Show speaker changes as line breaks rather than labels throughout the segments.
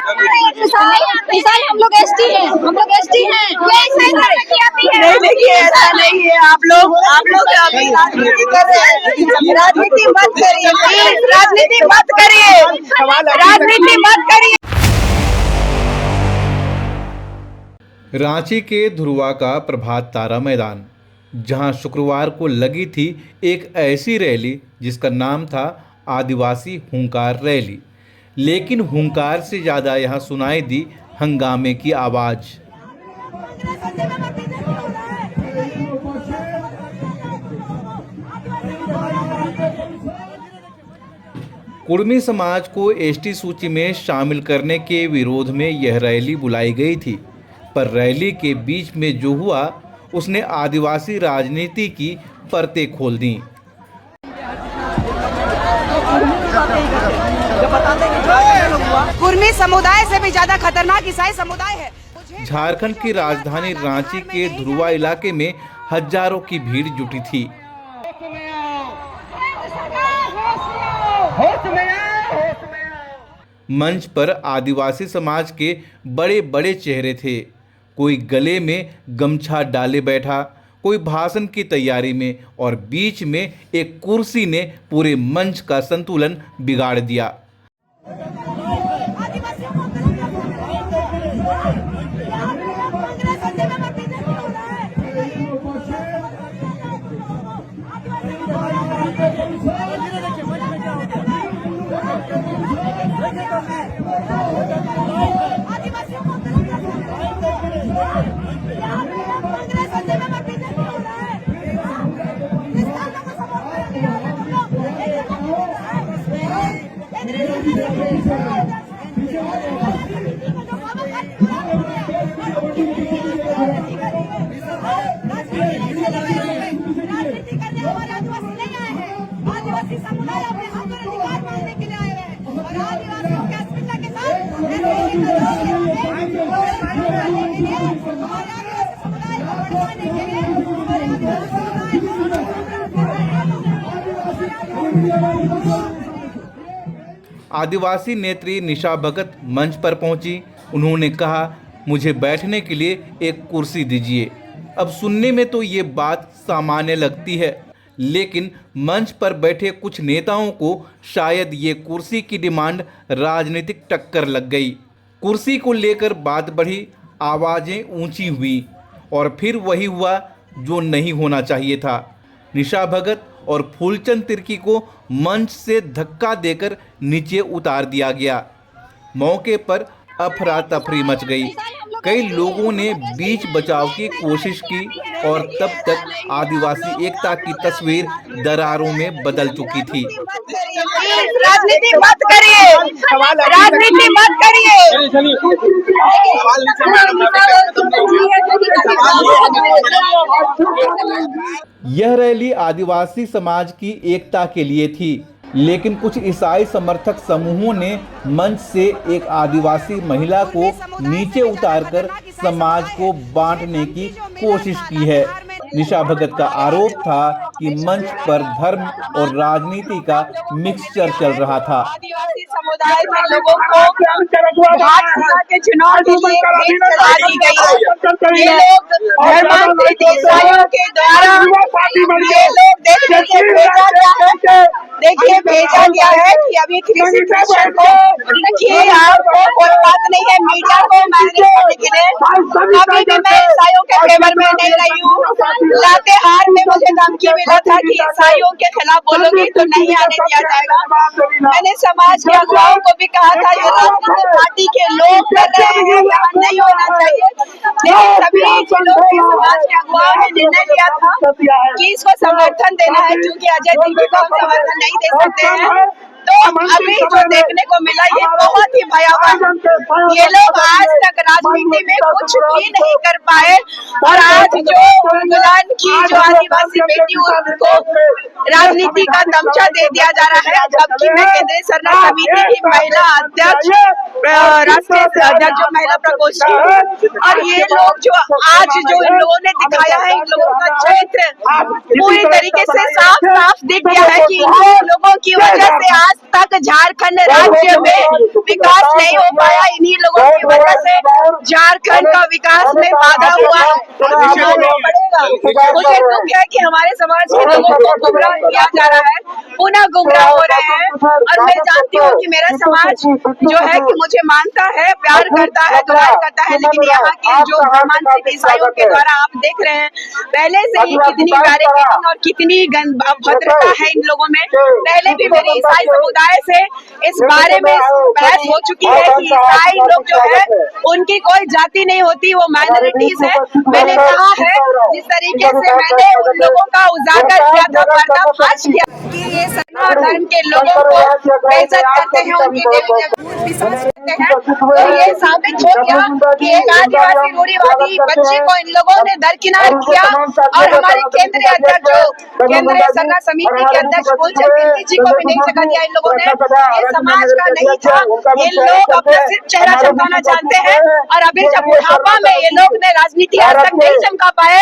ईसाई हम लोग एसटी हैं, हम लोग एसटी हैं।
नहीं देखिए, ऐसा नहीं है। आप लोग अभी राजनीति कर रहे हैं। राजनीति मत करिए प्लीज, राजनीति मत करिए, राजनीति मत करिए।
रांची के धुरवा का प्रभात तारा मैदान, जहां शुक्रवार को लगी थी एक ऐसी रैली जिसका नाम था आदिवासी हुंकार रैली, लेकिन हुंकार से ज़्यादा यहां सुनाई दी हंगामे की आवाज़। कुर्मी समाज को एसटी सूची में शामिल करने के विरोध में यह रैली बुलाई गई थी, पर रैली के बीच में जो हुआ उसने आदिवासी राजनीति की परतें खोल दी।
कुर्मी समुदाय से भी ज्यादा खतरनाक ईसाई समुदाय है।
झारखंड की राजधानी रांची के धुरवा इलाके में हजारों की भीड़ जुटी थी। मंच पर आदिवासी समाज के बड़े बड़े चेहरे थे। कोई गले में गमछा डाले बैठा, कोई भाषण की तैयारी में, और बीच में एक कुर्सी ने पूरे मंच का संतुलन बिगाड़ दिया।
आदिवासी समुदाय अपने हक और अधिकार मांगने के लिए आए हैं और आदिवासियों के अस्मिता के
आदिवासी नेत्री निशा भगत मंच पर पहुंची। उन्होंने कहा, मुझे बैठने के लिए एक कुर्सी दीजिए। अब सुनने में तो ये बात सामान्य लगती है, लेकिन मंच पर बैठे कुछ नेताओं को शायद ये कुर्सी की डिमांड राजनीतिक टक्कर लग गई। कुर्सी को लेकर बात बढ़ी, आवाज़ें ऊंची हुई और फिर वही हुआ जो नहीं होना चाहिए था। निशा भगत और फूलचंद तिर्की को मंच से धक्का देकर नीचे उतार दिया गया। मौके पर अफरा तफरी मच गई। कई लोगों ने बीच बचाव की कोशिश की और तब तक आदिवासी एकता की तस्वीर दरारों में बदल चुकी थी।
राजनीति मत करिए, राजनीति मत करिए।
यह रैली आदिवासी समाज की एकता के लिए थी, लेकिन कुछ ईसाई समर्थक समूहों ने मंच से एक आदिवासी महिला को नीचे उतारकर समाज को बांटने की कोशिश की है। निशा भगत का आरोप था कि मंच पर धर्म और राजनीति का मिक्सचर चल रहा था।
आदिवासी समुदाय के लोगों को भाजपा के चुनाव के लिए भेंट चढ़ा दी गई है। ये लोग धर्मांतरित ईसाइयों के द्वारा ये लोग देखने के भेजा गया है। देखिए, भेजा गया है कि अभी किसी क्रिश्चियन को देखिए, आपको कोई बात नहीं है मीडिया को मैनेज करने के लिए। कभी भी मैं ईसाइयों के फेवर में नहीं रही हूँ। लातेहार में मुझे धमकी मिला था कि ईसाइयों के खिलाफ बोलोगी तो नहीं आने दिया जाएगा। मैंने समाज के अगुवाओं को भी कहा था, ये राजनीतिक पार्टी के लोग कर रहे हैं, यहाँ नहीं होना चाहिए। लेकिन सभी लोग समाज के अगुवाओं ने निर्णय लिया था कि इसको समर्थन देना है, क्योंकि अजय दिग्विजय को हम समर्थन नहीं दे सकते हैं। तो अभी जो देखने को मिला ये बहुत ही भयावह। ये लोग आज तक राजनीति में कुछ भी नहीं कर पाए और आज जो दुल्हन की जो आदिवासी बेटी उनको राजनीति का दमचा दे दिया जा रहा है, जबकि मैं केंद्रीय सरना समिति की महिला अध्यक्ष, राष्ट्रीय अध्यक्ष जो महिला प्रकोष्ठ की, और ये लोग जो आज जो इन लोगों ने दिखाया है, इन लोगों का चरित्र पूरी तरीके से साफ साफ दिख गया है कि इन लोगों की वजह से आज तक झारखंड राज्य में विकास नहीं हो पाया। इन्हीं लोगों की वजह से झारखंड का विकास में बाधा हुआ है। मानना पड़ेगा। मुझे दुख है कि हमारे समाज के लोगों को गुमराह किया जा रहा है, पुनः गुमराह हो रहे हैं। और मैं जानती हूँ कि मेरा समाज जो है कि मुझे मानता है, प्यार करता है, दुलार करता है, लेकिन यहाँ के जो धर्मांतरित ईसाइयों के द्वारा आप देख रहे हैं, पहले से ही कितनी बैरिकेडिंग और कितनी अभद्रता है इन लोगों में। पहले भी मेरे ईसाई समुदाय से इस बारे में बहस हो चुकी है कि ईसाई लोग जो है उनकी कोई जाति नहीं होती, वो माइनॉरिटीज है। मैंने कहा है, जिस तरीके से मैंने उन लोगों का उजागर किया था, पर्दाफाश किया कि ये सनातन धर्म के लोगों को बेइज्जत करते हैं, उनकी देवी देवता विश्वास करते हैं, तो ये साबित हो गया कि एक आदिवासी रूढ़िवादी बच्चे को इन लोगों ने दरकिनार किया। और हमारे केंद्रीय अध्यक्ष, जो केंद्रीय सरकार समिति के अध्यक्ष फूलचंद कीर्ति जी को भी नहीं जगह दिया इन लोगों ने। ये समाज का नहीं था, ये लोग अपना सिर्फ चेहरा चमकाना चाहते हैं। और अभी जब बुढ़ापा में ये लोग ने राजनीति आज तक नहीं चमका पाए,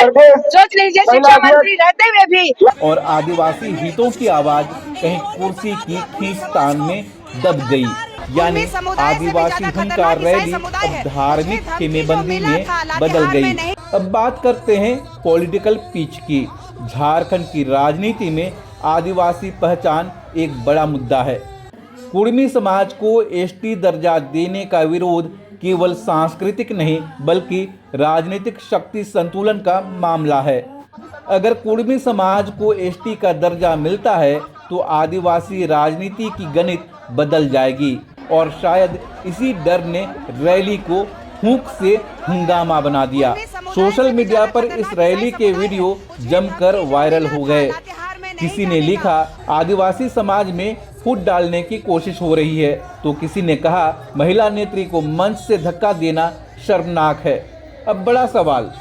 सोच लीजिए शिक्षा मंत्री रहते हुए भी।
और आदिवासी हितों की आवाज कहीं कुर्सी की खींचतान में दब गई, यानी आदिवासी हुंकार रैली अब धार्मिक खेमेबंदी में बदल गई। अब बात करते हैं पॉलिटिकल पिच की। झारखंड की राजनीति में आदिवासी पहचान एक बड़ा मुद्दा है। कुर्मी समाज को एसटी दर्जा देने का विरोध केवल सांस्कृतिक नहीं बल्कि राजनीतिक शक्ति संतुलन का मामला है। अगर कुर्मी समाज को एसटी का दर्जा मिलता है तो आदिवासी राजनीति की गणित बदल जाएगी। और शायद इसी डर ने रैली को फूंक से हंगामा बना दिया। सोशल मीडिया पर इस रैली के वीडियो जमकर वायरल हो गए। किसी ने लिखा, आदिवासी समाज में फूट डालने की कोशिश हो रही है, तो किसी ने कहा महिला नेत्री को मंच से धक्का देना शर्मनाक है। अब बड़ा सवाल,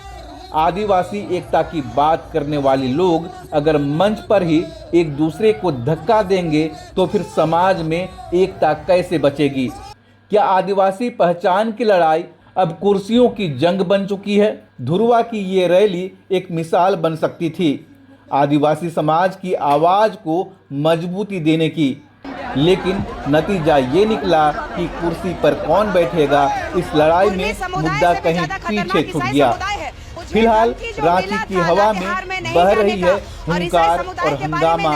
आदिवासी एकता की बात करने वाले लोग अगर मंच पर ही एक दूसरे को धक्का देंगे तो फिर समाज में एकता कैसे बचेगी? क्या आदिवासी पहचान की लड़ाई अब कुर्सियों की जंग बन चुकी है? धुरवा की ये रैली एक मिसाल बन सकती थी आदिवासी समाज की आवाज को मजबूती देने की, लेकिन नतीजा ये निकला कि कुर्सी पर कौन बैठेगा इस लड़ाई में मुद्दा कहीं पीछे छूट गया। फिलहाल रांची की हवा में बह रही है हुंकार और हंगामा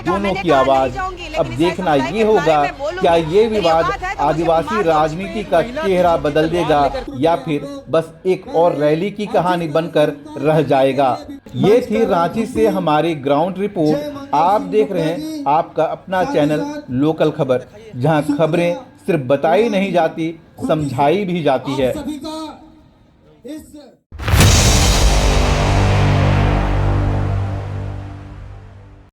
दोनों की आवाज। अब देखना ये होगा क्या ये विवाद आदिवासी राजनीति का चेहरा बदल देगा या फिर बस एक और रैली की कहानी बनकर रह जाएगा। ये थी रांची से हमारी ग्राउंड रिपोर्ट। आप देख रहे हैं आपका अपना चैनल लोकल खबर, जहां खबरें सिर्फ बताई नहीं जाती, समझाई भी जाती है।